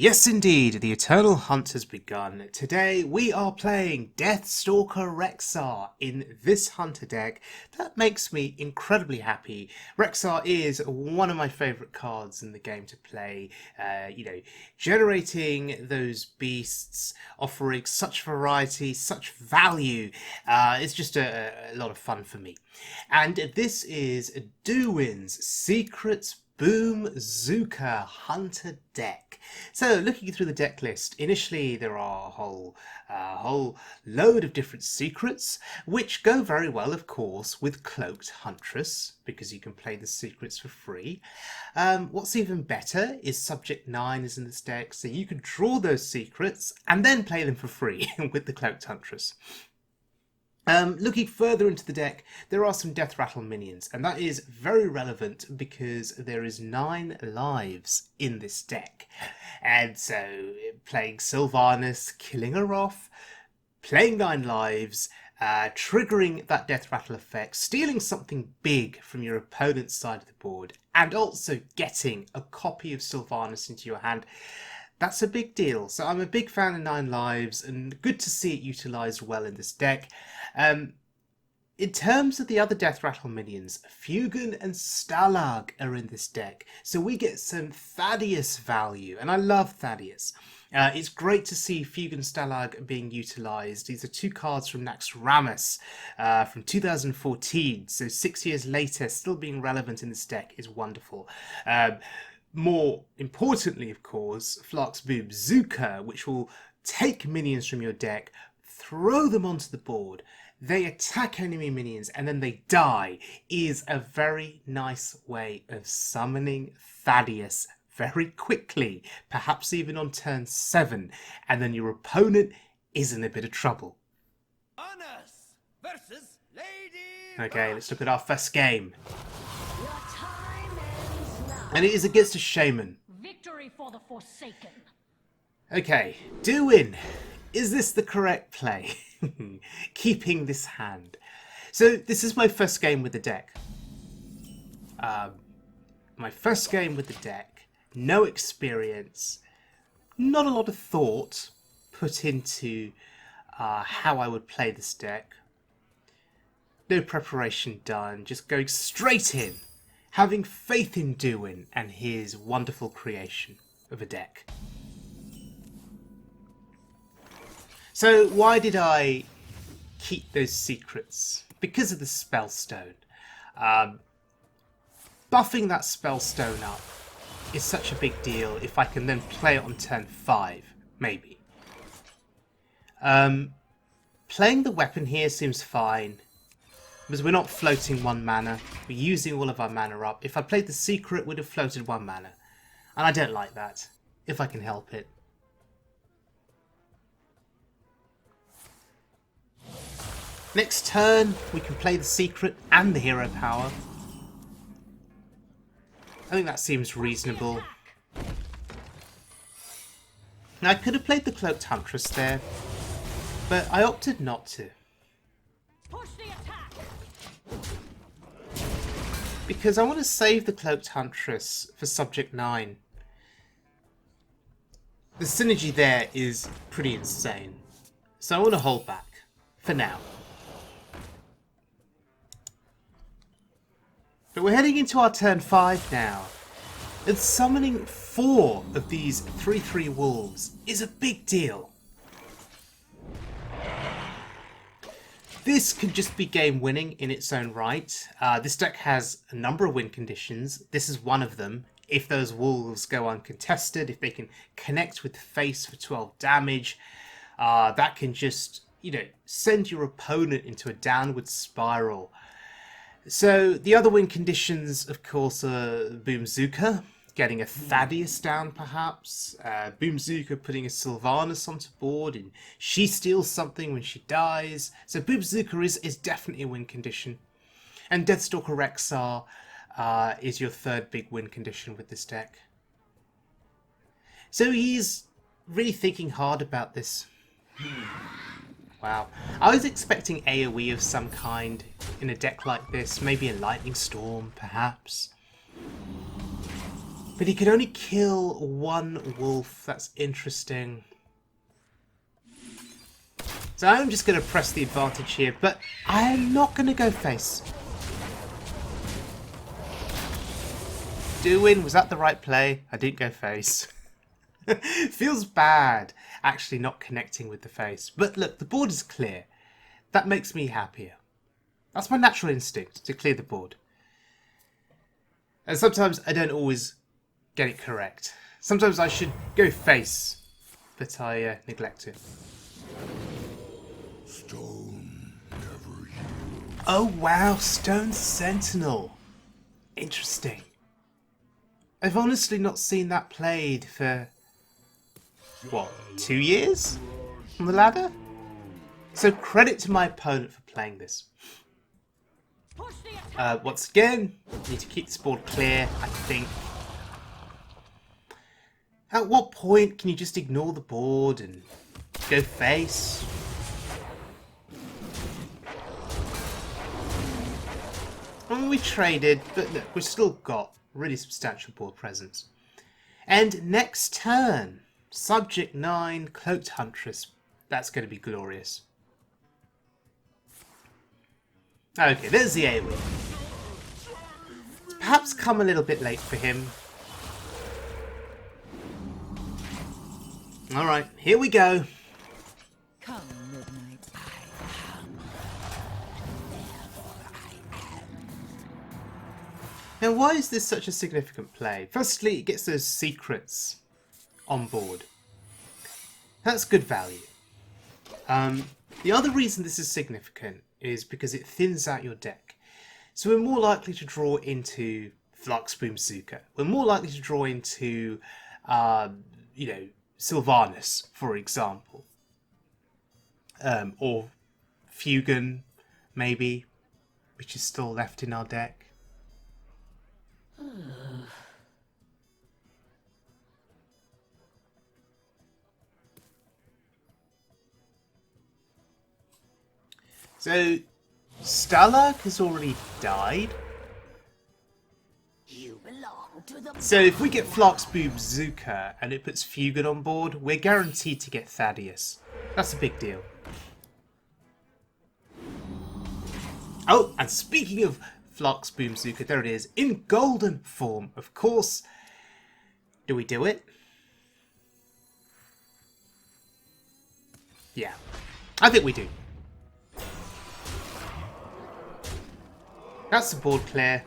Yes, indeed, the eternal hunt has begun. Today we are playing Deathstalker Rexxar in this hunter deck. That makes me incredibly happy. Rexxar is one of my favourite cards in the game to play. Generating those beasts, offering such variety, such value. It's just a lot of fun for me. And this is Duwin's Secrets Boom-zooka Hunter deck. So, looking through the deck list, initially there are a whole load of different secrets, which go very well, of course, with Cloaked Huntress, because you can play the secrets for free. What's even better is Subject 9 is in this deck, so you can draw those secrets and then play them for free with the Cloaked Huntress. Looking further into the deck, there are some Deathrattle minions, and that is very relevant because there is 9 lives in this deck. And so, playing Sylvanas, killing her off, playing 9 lives, triggering that Deathrattle effect, stealing something big from your opponent's side of the board, and also getting a copy of Sylvanas into your hand. That's a big deal. So I'm a big fan of 9 lives, and good to see it utilised well in this deck. In terms of the other Deathrattle minions, Fugan and Stalag are in this deck. So we get some Thaddius value, and I love Thaddius. It's great to see Fugan Stalag being utilised. These are 2 cards from Naxxramas from 2014. So 6 years later, still being relevant in this deck is wonderful. More importantly, of course, Flark's Boom-zooka, which will take minions from your deck, throw them onto the board, they attack enemy minions, and then they die, is a very nice way of summoning Thaddius very quickly, perhaps even on turn 7, and then your opponent is in a bit of trouble. Honors versus Lady. Okay, let's look at our first game. And it is against a Shaman. Victory for the Forsaken. Okay, Duwin, is this the correct play? Keeping this hand. So this is my first game with the deck. No experience, not a lot of thought put into how I would play this deck. No preparation done, just going straight in. Having faith in Duwin and his wonderful creation of a deck. So why did I keep those secrets? Because of the Spellstone. Buffing that Spellstone up is such a big deal if I can then play it on turn 5, maybe. Playing the weapon here seems fine. Because we're not floating 1 mana, we're using all of our mana up. If I played the secret, we'd have floated 1 mana. And I don't like that, if I can help it. Next turn, we can play the secret and the hero power. I think that seems reasonable. Now, I could have played the Cloaked Huntress there, but I opted not to. Because I want to save the Cloaked Huntress for Subject 9. The synergy there is pretty insane. So I want to hold back. For now. But we're heading into our turn 5 now. And summoning 4 of these 3/3 wolves is a big deal. This could just be game winning in its own right. This deck has a number of win conditions. This is one of them. If those wolves go uncontested, if they can connect with the face for 12 damage, that can just, send your opponent into a downward spiral. So the other win conditions, of course, are Boom-zooka, getting a Thaddius down perhaps, Boom-zooka putting a Sylvanas onto board and she steals something when she dies. So Boom-zooka is definitely a win condition. And Deathstalker Rexxar is your 3rd big win condition with this deck. So he's really thinking hard about this. Wow. I was expecting AoE of some kind in a deck like this, maybe a Lightning Storm perhaps. But he can only kill one wolf. That's interesting. So I'm just going to press the advantage here, but I am not going to go face. Duwin, was that the right play? I didn't go face. Feels bad actually not connecting with the face. But look, the board is clear. That makes me happier. That's my natural instinct, to clear the board. And sometimes I don't always get it correct. Sometimes I should go face, but I neglect it. Stone never heals. Oh wow, Stone Sentinel. Interesting. I've honestly not seen that played for, what, 2 years on the ladder? So credit to my opponent for playing this. Push the attack. Once again, need to keep this board clear, I think. At what point can you just ignore the board and go face? I mean, we traded, but look, we've still got really substantial board presence. And next turn, Subject 9, Cloaked Huntress. That's going to be glorious. Okay, there's the AoE. Perhaps come a little bit late for him. Alright, here we go. Come, midnight. Now, why is this such a significant play? Firstly, it gets those secrets on board. That's good value. The other reason this is significant is because it thins out your deck. So we're more likely to draw into Flux Boom-zooka. We're more likely to draw into, Sylvanas, for example. Or Fugan, maybe, which is still left in our deck. So, Stalag has already died. You belong to the So if we get Flux Boom-zooka and it puts Fugan on board, we're guaranteed to get Thaddius. That's a big deal. Oh, and speaking of Flux Boom-zooka, there it is, in golden form, of course. Do we do it? Yeah, I think we do. That's the board clear.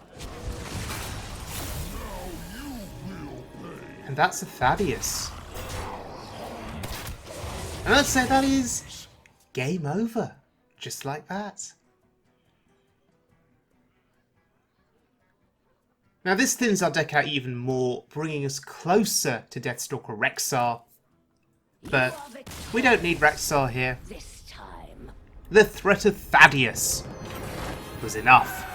And that's a Thaddius. And I'd say that is game over. Just like that. Now this thins our deck out even more, bringing us closer to Deathstalker Rexxar. But we don't need Rexxar here. this time. The threat of Thaddius was enough.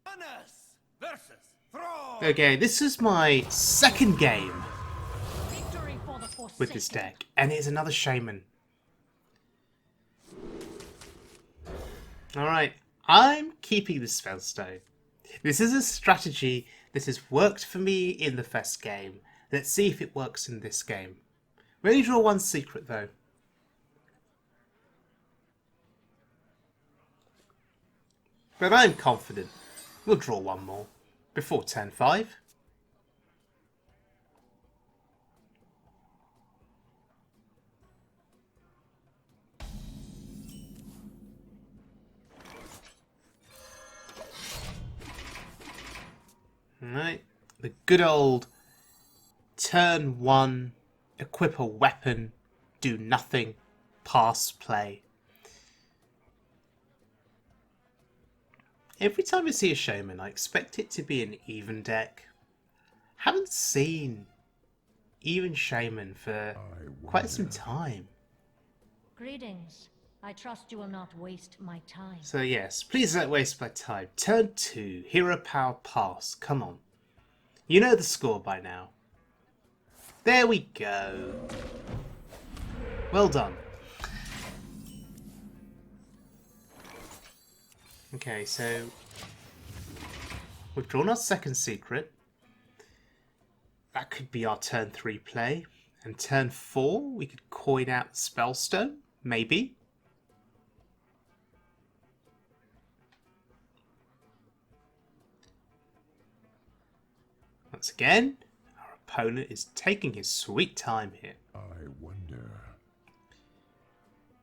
Honest versus Thrall. Okay, this is my second game Victory for the Forsaken. with this deck, and it's another Shaman. Alright, I'm keeping the Spellstone. This is a strategy that has worked for me in the first game. Let's see if it works in this game. We only draw one secret though. But I'm confident we'll draw one more before turn 5. Right, the good old turn 1, equip a weapon, do nothing, pass play. Every time I see a Shaman, I expect it to be an even deck. Haven't seen even Shaman for quite some time. Greetings. I trust you will not waste my time. So yes, please don't waste my time. Turn 2, Hero Power Pass. Come on. You know the score by now. There we go. Well done. Okay, so We've drawn our second secret. That could be our turn 3 play. And turn 4, we could coin out the Spellstone, maybe. Once again, our opponent is taking his sweet time here. I wonder.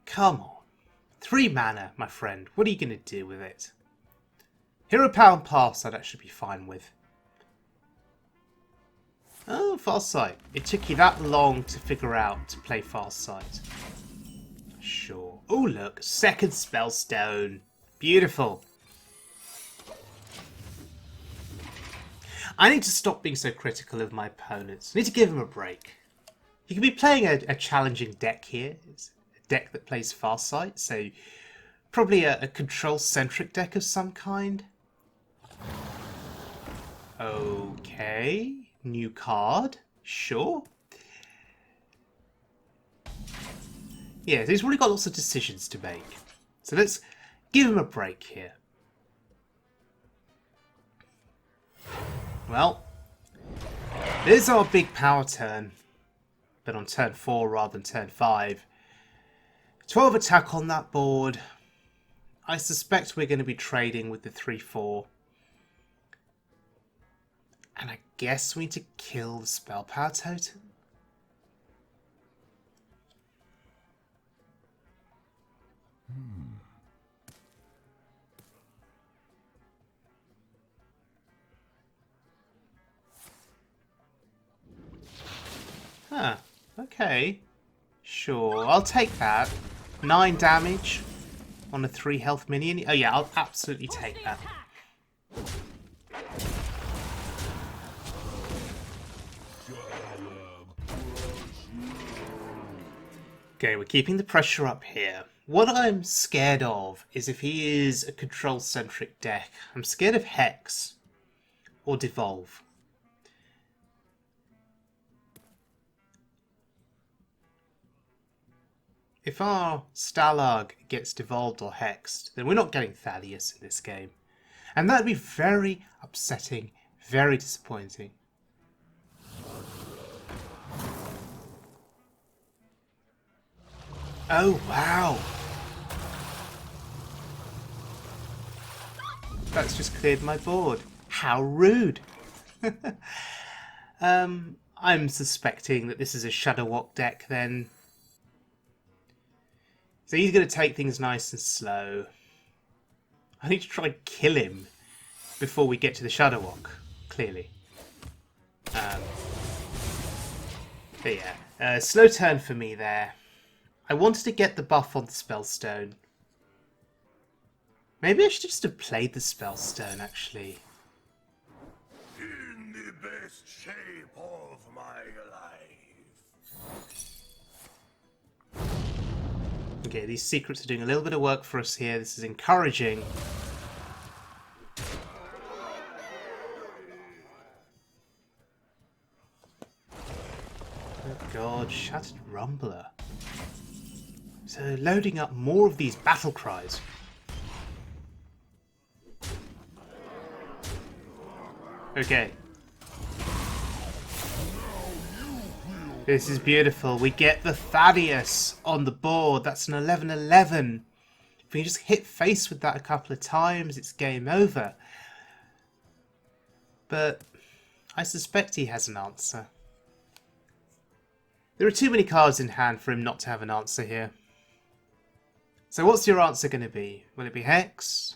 Come on. 3 mana, my friend. What are you going to do with it? Hero Power and Pass I'd actually be fine with. Oh, Farsight. It took you that long to figure out to play Farsight. Sure. Oh, look. Second Spellstone. Beautiful. I need to stop being so critical of my opponents. I need to give them a break. You could be playing a challenging deck here. It's a deck that plays Farsight, so probably a control-centric deck of some kind. Okay. New card. Sure. Yeah, he's really got lots of decisions to make. So let's give him a break here. Well, there's our big power turn, but on turn 4 rather than turn 5. 12 attack on that board. I suspect we're going to be trading with the 3-4. And I guess we need to kill the spell power totem. Huh, okay. Sure, I'll take that. 9 damage on a 3 health minion. Oh yeah, I'll absolutely take that. Okay, we're keeping the pressure up here. What I'm scared of is if he is a control-centric deck. I'm scared of Hex or Devolve. If our Stalag gets devolved or hexed, then we're not getting Thaddius in this game. And that would be very upsetting, very disappointing. Oh, wow. That's just cleared my board. How rude. I'm suspecting that this is a Shadow Walk deck then. So he's going to take things nice and slow. I need to try and kill him before we get to the Shadow Walk, clearly. But yeah, slow turn for me there. I wanted to get the buff on the Spellstone. Maybe I should just have played the Spellstone, actually. In the best shape of my life. Okay, these secrets are doing a little bit of work for us here. This is encouraging. Oh god, Shattered Rumbler. So loading up more of these battle cries. Okay. This is beautiful. We get the Thaddius on the board. That's an 11-11. If we just hit face with that a couple of times, it's game over. But I suspect he has an answer. There are too many cards in hand for him not to have an answer here. So what's your answer going to be? Will it be Hex?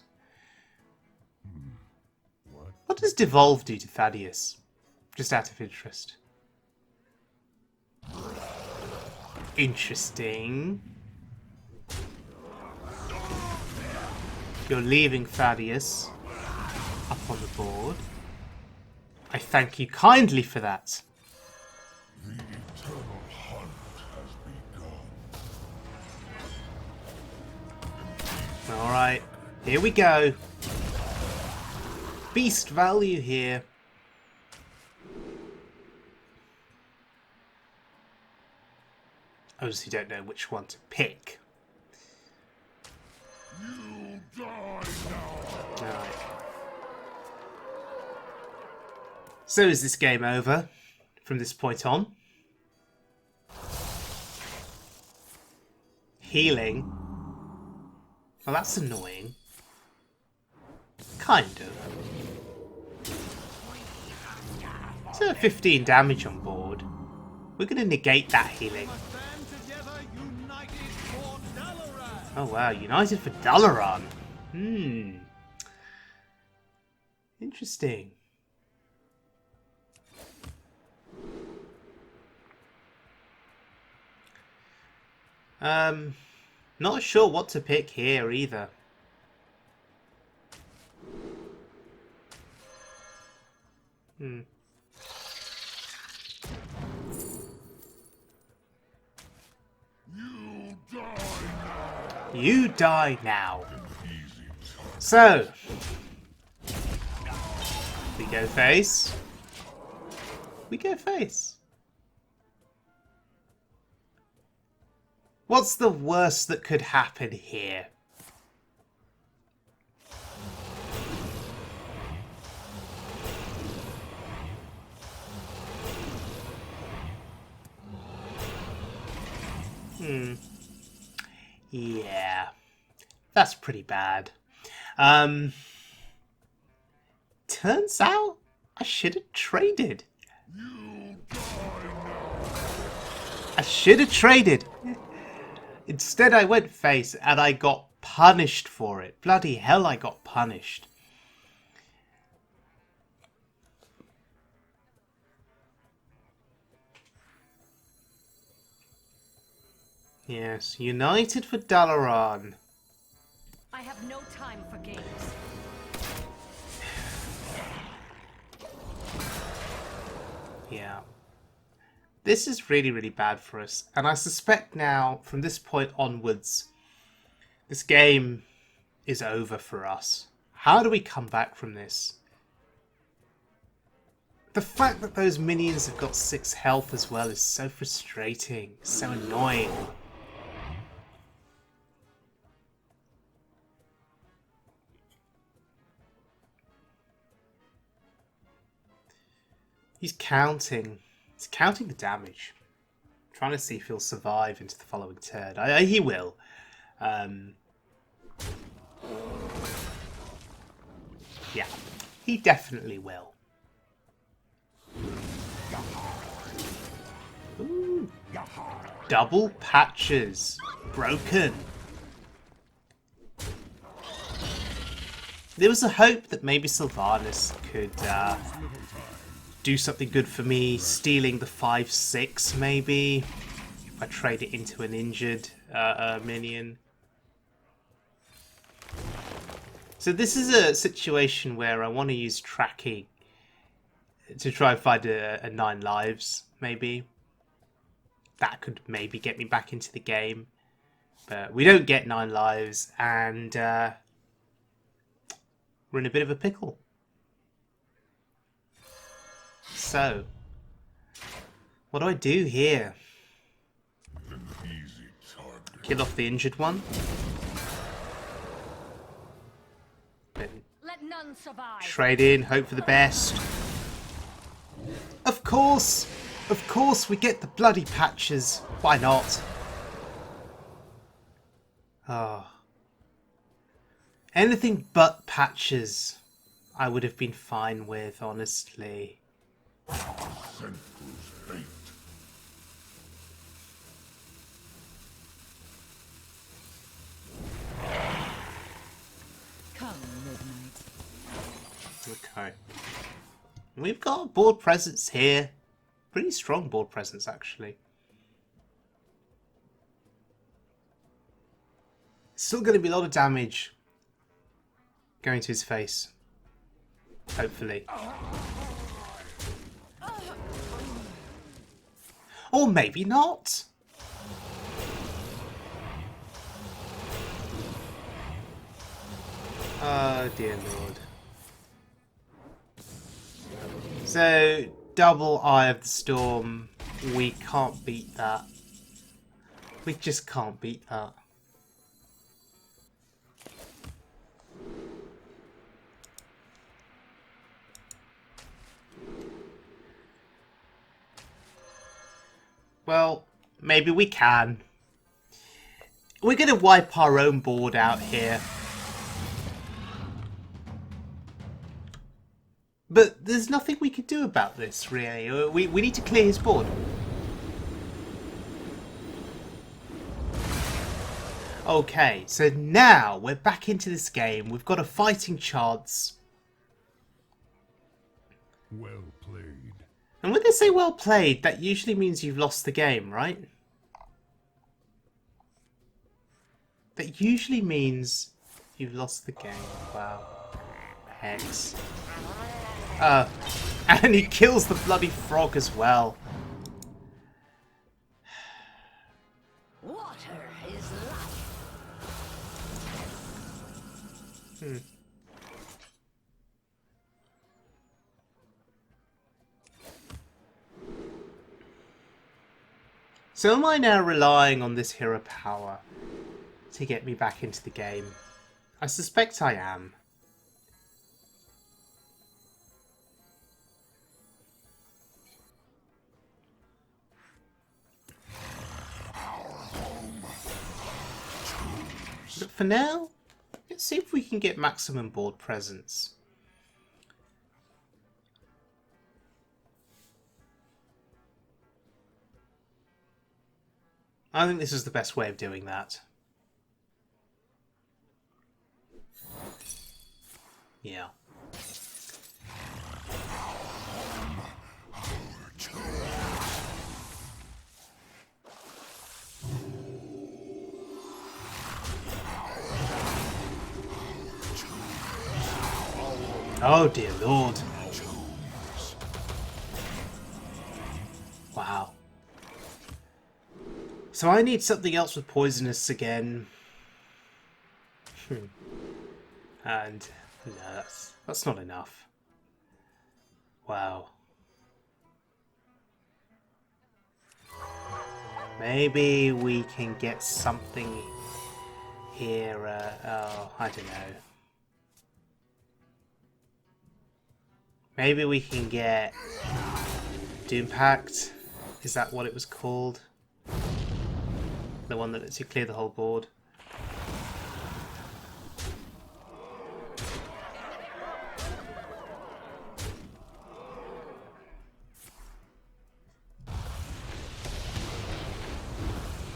What does Devolve do to Thaddius? Just out of interest. Interesting. You're leaving Thaddius up on the board. I thank you kindly for that. The eternal hunt has begun. Alright, here we go. Beast value here. Obviously don't know which one to pick. You die now. Alright. So is this game over from this point on? Healing? Well, that's annoying. Kind of. So 15 damage on board. We're going to negate that healing. Stand together, united for Dalaran. Oh wow, united for Dalaran. Interesting. Not sure what to pick here either. You die now. So, we go face. We go face. What's the worst that could happen here? Yeah. That's pretty bad. Turns out I should have traded. I should have traded. Instead I went face and I got punished for it. Bloody hell, I got punished. Yes, united for Dalaran. I have no time for games. Yeah. This is really, really bad for us. And I suspect now, from this point onwards, this game is over for us. How do we come back from this? The fact that those minions have got 6 health as well is so frustrating, so annoying. He's counting. He's counting the damage. Trying to see if he'll survive into the following turn. He will. Yeah, he definitely will. Ooh. Double patches. Broken. There was a hope that maybe Sylvanas could do something good for me, stealing the 5/6 maybe, if I trade it into an injured minion. So this is a situation where I want to use tracking to try and find a 9 lives, maybe. That could maybe get me back into the game. But we don't get 9 lives, and we're in a bit of a pickle. So, what do I do here? Kill off the injured one? Let none survive. Trade in, hope for the best. Of course! Of course we get the bloody patches. Why not? Oh. Anything but patches I would have been fine with, honestly. Come, midnight. Okay. We've got a board presence here. Pretty strong board presence, actually. Still going to be a lot of damage going to his face. Hopefully. Or maybe not. Oh dear lord. So, double Eye of the Storm. We can't beat that. We just can't beat that. Well, maybe we can. We're going to wipe our own board out here. But there's nothing we can do about this, really. We need to clear his board. Okay, so now we're back into this game. We've got a fighting chance. Well played. And when they say well played, that usually means you've lost the game, right? That usually means you've lost the game. Wow. Hex. And he kills the bloody frog as well. Water is life. So am I now relying on this hero power to get me back into the game? I suspect I am. But for now, let's see if we can get maximum board presence. I think this is the best way of doing that. Yeah. Oh dear Lord. Wow. So I need something else with poisonous again. And no, that's not enough. Wow. Maybe we can get something here. Oh, I don't know. Maybe we can get Doom Pact. Is that what it was called? The one that lets you clear the whole board.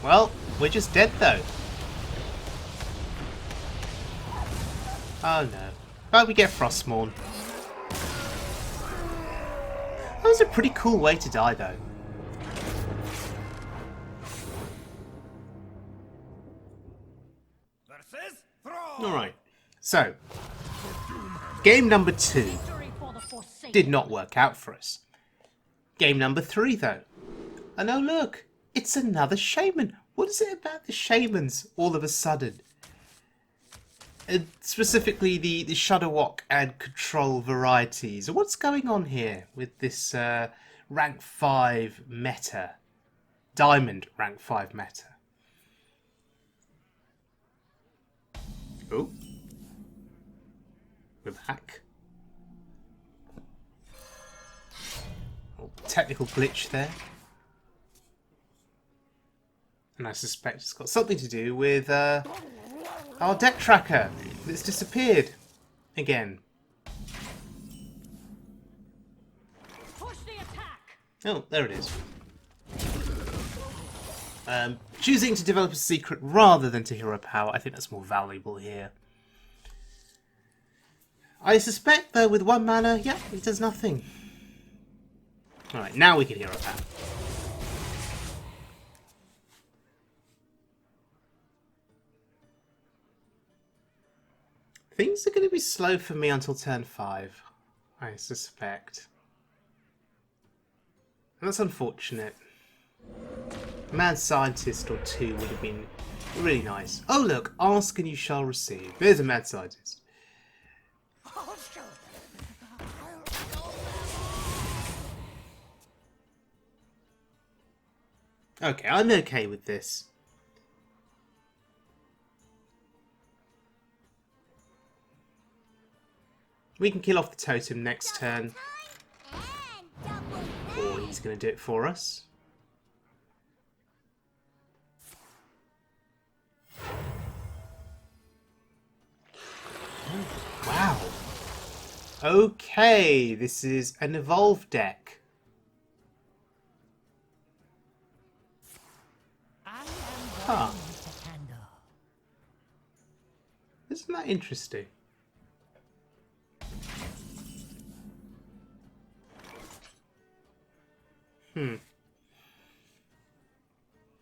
Well, we're just dead though. Oh no. But we get Frostmourne. That was a pretty cool way to die though. Alright, so game number 2 did not work out for us. Game number 3 though. And oh look, it's another shaman. What is it about the shamans all of a sudden? And specifically the Shudderwock and Control varieties. What's going on here with this rank 5 meta? Diamond rank 5 meta. Oh. We're back. Oh, technical glitch there. And I suspect it's got something to do with our deck tracker that's disappeared again. Push the attack. Oh, there it is. Choosing to develop a secret rather than to hero power, I think that's more valuable here. I suspect though with 1 mana, yeah, it does nothing. Alright, now we can hero power. Things are going to be slow for me until turn 5, I suspect. And that's unfortunate. Mad Scientist or 2 would have been really nice. Oh look, ask and you shall receive. There's a Mad Scientist. Okay, I'm okay with this. We can kill off the totem next turn. Or he's going to do it for us. Wow. Okay, this is an evolved deck. Huh. Isn't that interesting?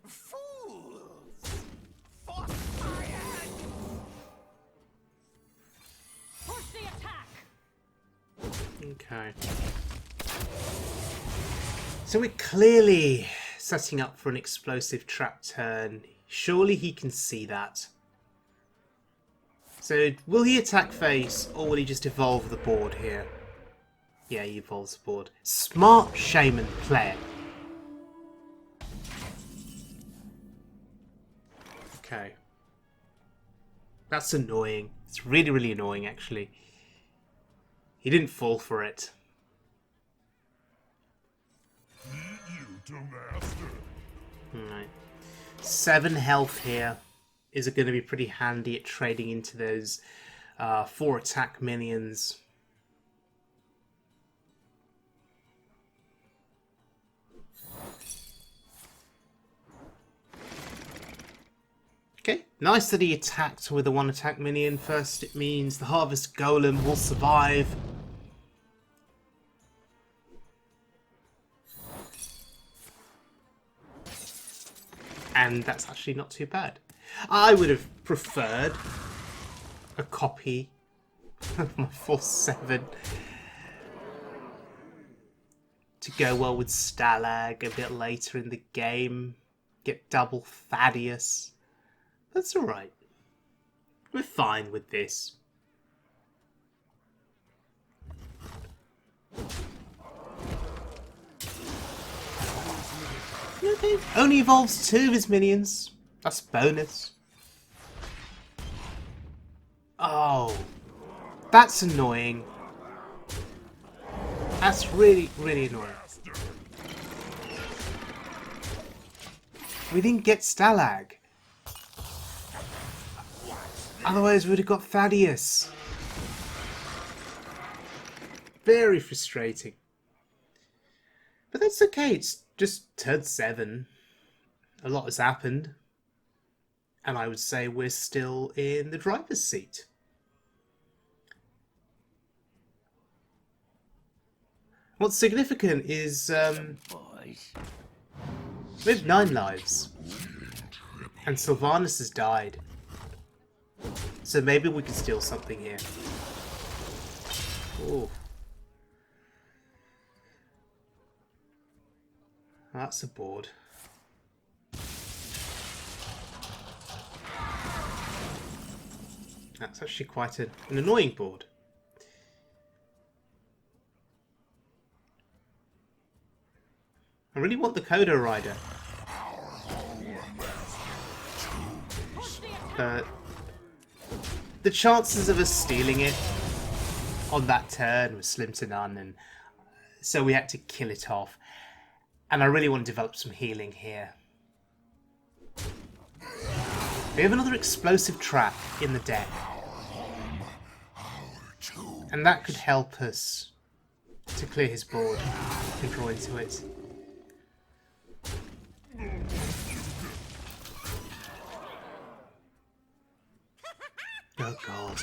Fools! For science! Push the attack! Okay. So we're clearly setting up for an explosive trap turn. Surely he can see that. So will he attack face, or will he just evolve the board here? Yeah, he evolves the board. Smart Shaman player. Okay. That's annoying. It's really, really annoying, actually. He didn't fall for it. You to master. Alright. 7 health here. Is it going to be pretty handy at trading into those 4 attack minions? Okay, nice that he attacked with a 1 attack minion. First, it means the Harvest Golem will survive. And that's actually not too bad. I would have preferred a copy of my 4/7 to go well with Stalag a bit later in the game. Get double Thaddius. That's alright. We're fine with this. Okay. Only evolves 2 of his minions. That's bonus. Oh. That's annoying. That's really, really annoying. We didn't get Stalag. Otherwise, we would have got Thaddius. Very frustrating. But that's okay. It's just turn 7. A lot has happened. And I would say we're still in the driver's seat. What's significant is we have 9 lives. And Sylvanas has died. So maybe we can steal something here. Ooh. That's a board. That's actually quite an annoying board. I really want the Kodo Rider. But the chances of us stealing it on that turn was slim to none, and so we had to kill it off. And I really want to develop some healing here. We have another explosive trap in the deck. And that could help us to clear his board and draw into it. Oh god.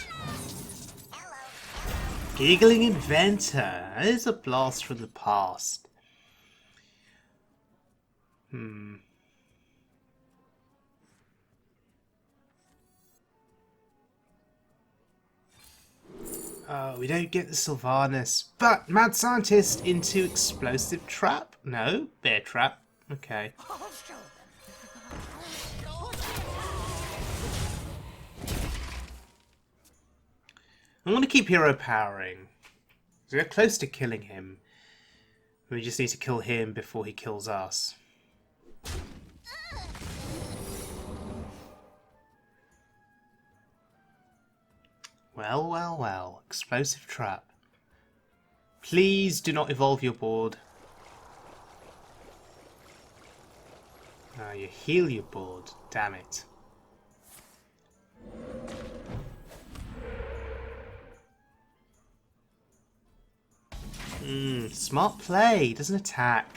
Giggling Inventor. That is a blast from the past. We don't get the Sylvanas. But Mad Scientist into Explosive Trap? No? Bear Trap. Okay. I want to keep hero powering. We're close to killing him. We just need to kill him before he kills us. Well, well, well. Explosive trap. Please do not evolve your board. You heal your board. Damn it. Smart play. He doesn't attack.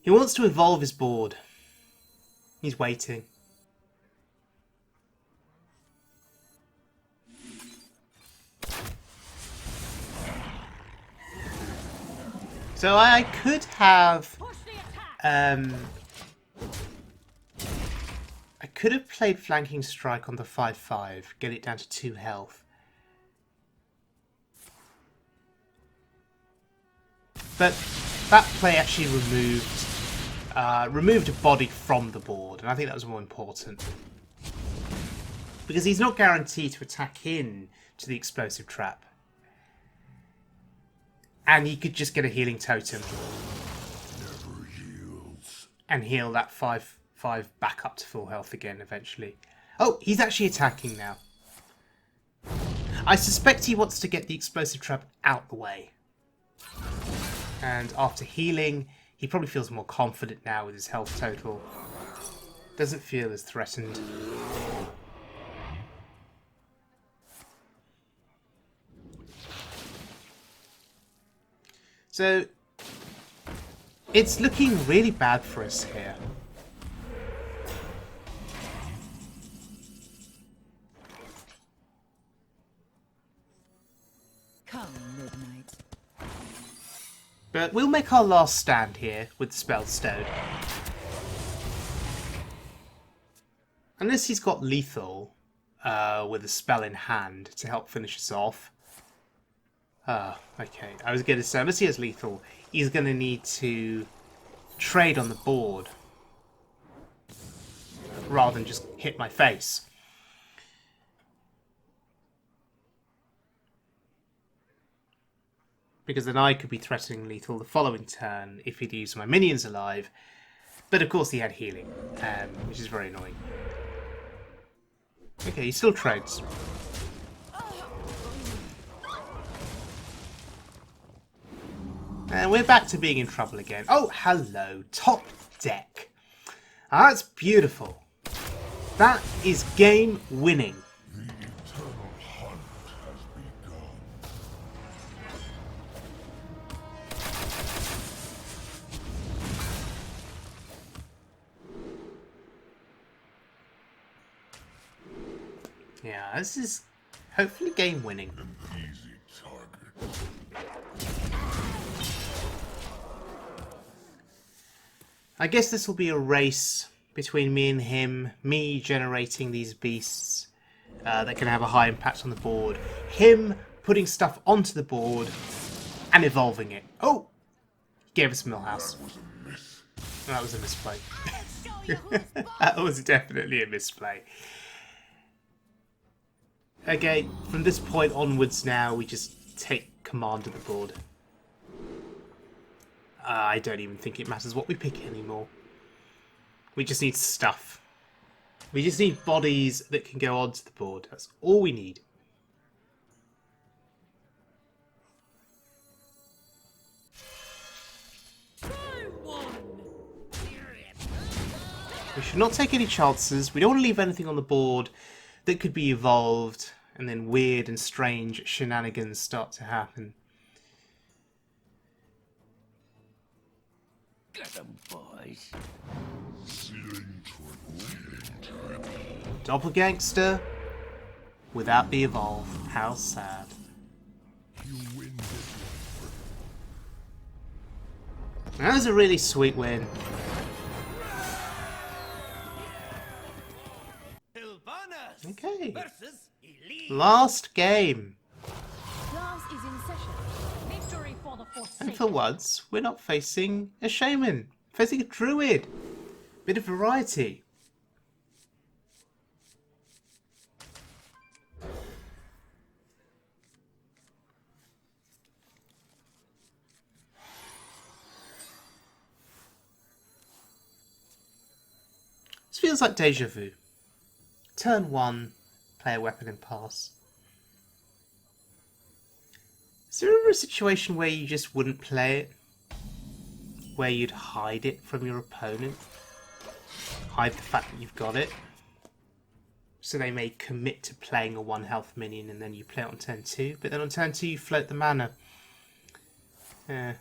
He wants to evolve his board. He's waiting. So I could have I could have played Flanking Strike on the 5/5, get it down to 2 health. But that play actually removed a body from the board, and I think that was more important. Because he's not guaranteed to attack in to the explosive trap. And he could just get a healing totem. Never yields. And heal that 5/5 back up to full health again eventually. Oh, he's actually attacking now. I suspect he wants to get the explosive trap out the way. And after healing, he probably feels more confident now with his health total. Doesn't feel as threatened. So, it's looking really bad for us here. Come, midnight. But we'll make our last stand here with the Spellstone. Unless he's got lethal with a spell in hand to help finish us off. Okay. I was going to say, unless he has lethal, he's going to need to trade on the board rather than just hit my face. Because then I could be threatening lethal the following turn if he'd used my minions alive. But of course he had healing, which is very annoying. Okay, he still trades. And we're back to being in trouble again. Oh, hello. Top deck. Ah, that's beautiful. That is game winning. The eternal hunt has begun. Yeah, this is hopefully game winning. An easy target. I guess this will be a race between me and him, me generating these beasts that can have a high impact on the board, him putting stuff onto the board and evolving it. Oh! He gave us Millhouse. That was a misplay. That was definitely a misplay. Okay, from this point onwards now, we just take command of the board. I don't even think it matters what we pick anymore. We just need stuff. We just need bodies that can go onto the board. That's all we need. We should not take any chances. We don't want to leave anything on the board that could be evolved, and then weird and strange shenanigans start to happen. Get them, boys. Doppelgangster without the evolve. How sad. You win this. That was a really sweet win. Okay. Last game. Class is in session. Victory for the Forsaken. And for once, we're not facing a shaman. Facing a druid. Bit of variety. This feels like deja vu. Turn 1, play a weapon and pass. Is there ever a situation where you just wouldn't play it? Where you'd hide it from your opponent? Hide the fact that you've got it? So they may commit to playing a 1 health minion and then you play it on turn 2, but then on turn 2 you float the mana. Yeah.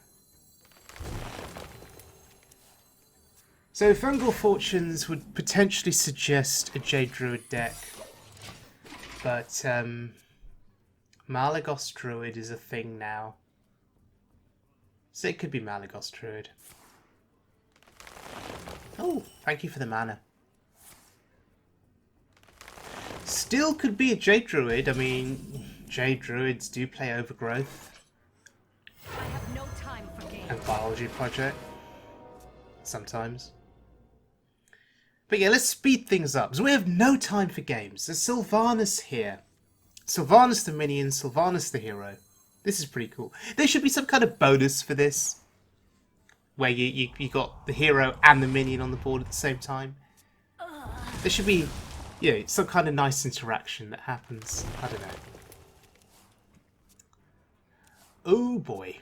So Fungal Fortunes would potentially suggest a Jade Druid deck. But Malagos Druid is a thing now. So it could be Malagos Druid. Oh, thank you for the mana. Still could be a Jade Druid. I mean, Jade Druids do play Overgrowth. I have no time for games. And Biology Project. Sometimes. But yeah, let's speed things up, because we have no time for games. There's Sylvanas here. Sylvanas the minion, Sylvanas the hero. This is pretty cool. There should be some kind of bonus for this. Where you got the hero and the minion on the board at the same time. There should be, you know, some kind of nice interaction that happens. I don't know. Oh boy.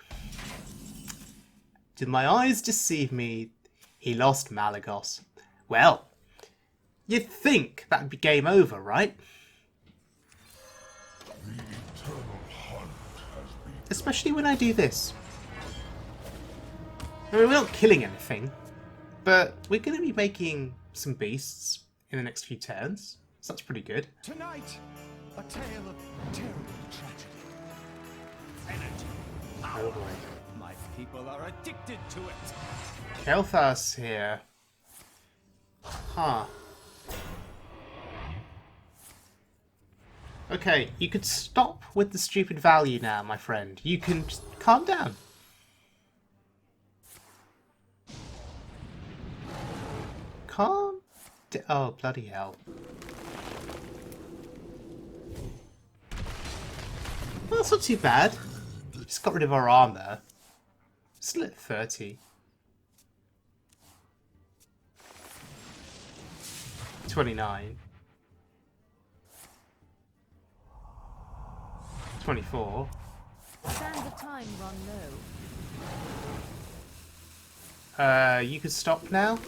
Did my eyes deceive me? He lost Malagos. Well, you'd think that'd be game over, right? Especially when I do this. I mean, we're not killing anything, but we're going to be making some beasts in the next few turns, so that's pretty good. Tonight, a tale of terrible tragedy. Energy. Oh boy. My people are addicted to it. Kael'thas here. Huh. Okay, you could stop with the stupid value now, my friend. You can just calm down. Calm down. Oh, bloody hell. Well, that's not too bad. Just got rid of our armor. Still at 30. 29. 24. Sands of time run low. You could stop now.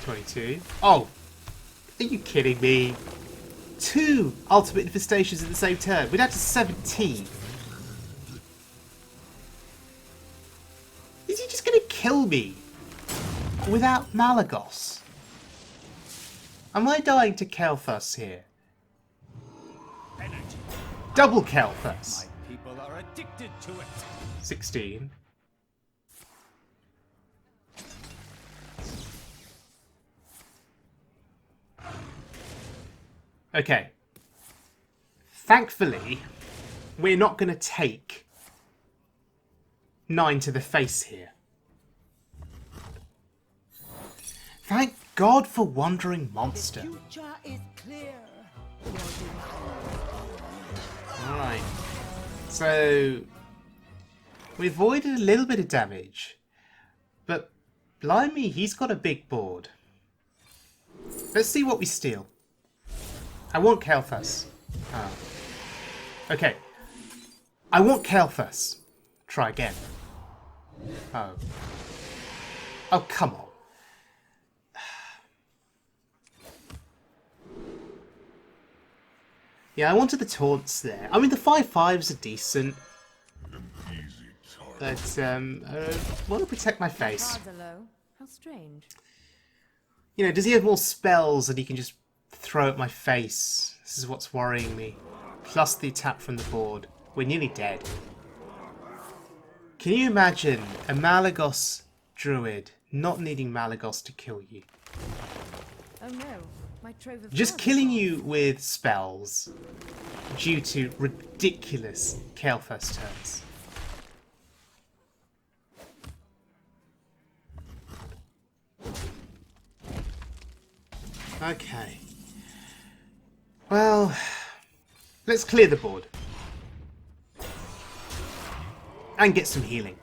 22. Oh! Are you kidding me? 2 ultimate infestations at the same turn. We're down to 17. Is he just gonna kill me? Without Malagos? Am I dying to Kael'thas here? Energy. Double Kael'thas. My people are addicted to it. 16. Okay. Thankfully, we're not going to take 9 to the face here. Thank God for Wandering Monster. Future is clear. Alright. So, we avoided a little bit of damage. But, blimey, he's got a big board. Let's see what we steal. I want Kael'thas. Oh. Okay. I want Kael'thas. Try again. Oh. Oh, come on. Yeah, I wanted the taunts there. I mean, the 5/5s are decent. But, I want to protect my face. Cards are low. How strange. You know, does he have more spells that he can just throw at my face? This is what's worrying me. Plus the attack from the board. We're nearly dead. Can you imagine a Malagos druid not needing Malagos to kill you? Oh no, my trove of Just cards killing is you with spells due to ridiculous Kael'thas turns. Okay. Well, let's clear the board. And get some healing.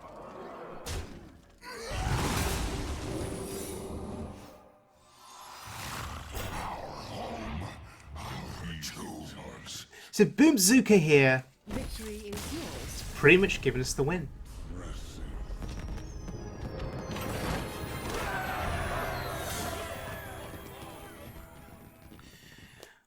So Boom-zooka here, victory is yours. pretty much giving us the win.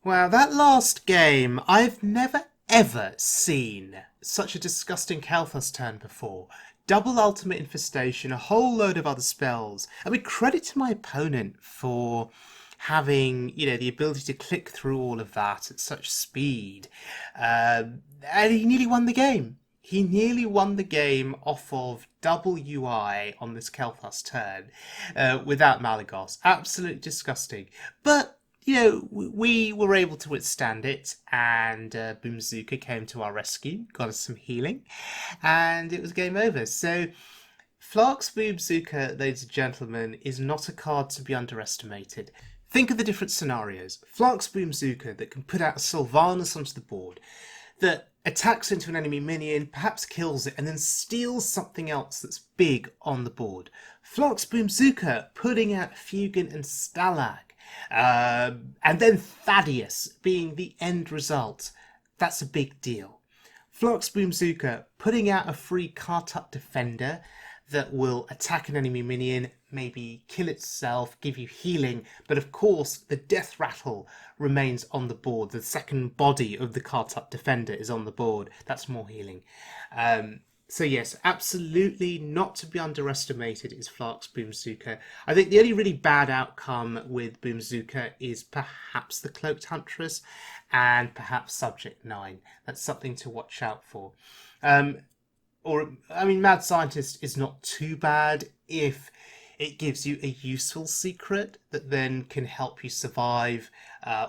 Wow, that last game, I've never ever seen such a disgusting Kael'thas turn before. Double ultimate infestation, a whole load of other spells. I mean, credit to my opponent for having, you know, the ability to click through all of that at such speed. And he nearly won the game. He nearly won the game off of double UI on this Kael'thas turn without Malygos. Absolutely disgusting. But, you know, we were able to withstand it, and Boom-zooka came to our rescue, got us some healing, and it was game over. So, Flark's Boom-zooka, ladies and gentlemen, is not a card to be underestimated. Think of the different scenarios. Flark's Boom-zooka that can put out a Sylvanas onto the board, that attacks into an enemy minion, perhaps kills it, and then steals something else that's big on the board. Flark's Boom-zooka putting out Fugan and Stalag, and then Thaddius being the end result. That's a big deal. Flark's Boom-zooka putting out a free Kael'thas defender that will attack an enemy minion, maybe kill itself, give you healing, but of course the Deathrattle remains on the board. The second body of the Kael'thas defender is on the board. That's more healing. So yes, absolutely not to be underestimated is Flark's Boom-zooka. I think the only really bad outcome with Boom-zooka is perhaps the Cloaked Huntress and perhaps Subject 9. That's something to watch out for. Mad Scientist is not too bad if it gives you a useful secret that then can help you survive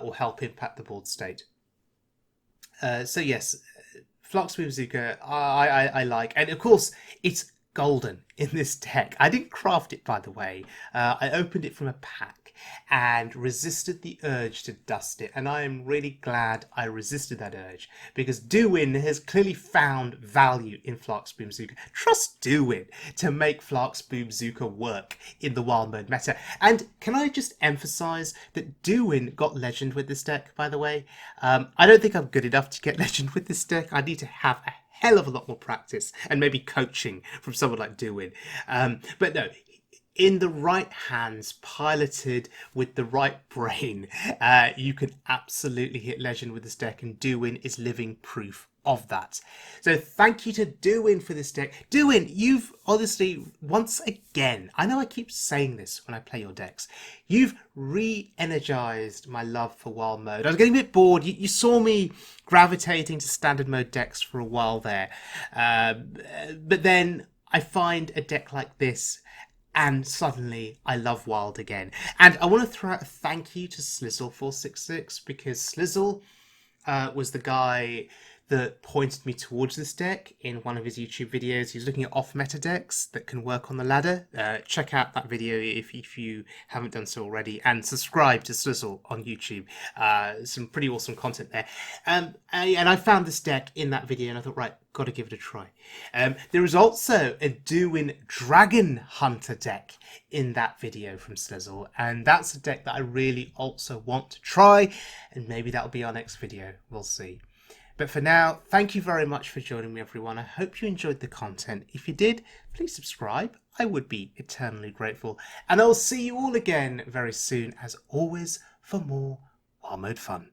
or help impact the board state. So yes, Flark's Boom-zooka I like. And of course, it's golden in this deck. I didn't craft it, by the way. I opened it from a pack and resisted the urge to dust it. And I am really glad I resisted that urge, because Duwin has clearly found value in Flark's Boom-zooka. Trust Duwin to make Flark's Boom-zooka work in the wild mode meta. And can I just emphasize that Duwin got legend with this deck, by the way? I don't think I'm good enough to get legend with this deck. I need to have a hell of a lot more practice and maybe coaching from someone like Duwin. But no, in the right hands, piloted with the right brain, you can absolutely hit legend with this deck, and Duwin is living proof of that. So thank you to Duwin for this deck. Duwin, you've honestly, once again, I know I keep saying this when I play your decks, you've re-energized my love for wild mode. I was getting a bit bored. You saw me gravitating to standard mode decks for a while there. But then I find a deck like this, and suddenly I love Wild again. And I want to throw out a thank you to Slizzle466, because Slizzle was the guy that pointed me towards this deck in one of his YouTube videos. He's looking at off-meta decks that can work on the ladder. Check out that video if you haven't done so already, and subscribe to Slizzle on YouTube. Some pretty awesome content there. And I found this deck in that video, and I thought, right, got to give it a try. There is also a Duwin Dragon Hunter deck in that video from Slizzle, and that's a deck that I really also want to try, and maybe that'll be our next video. We'll see. But for now, thank you very much for joining me, everyone. I hope you enjoyed the content. If you did, please subscribe. I would be eternally grateful. And I'll see you all again very soon, as always, for more Wild Mode fun.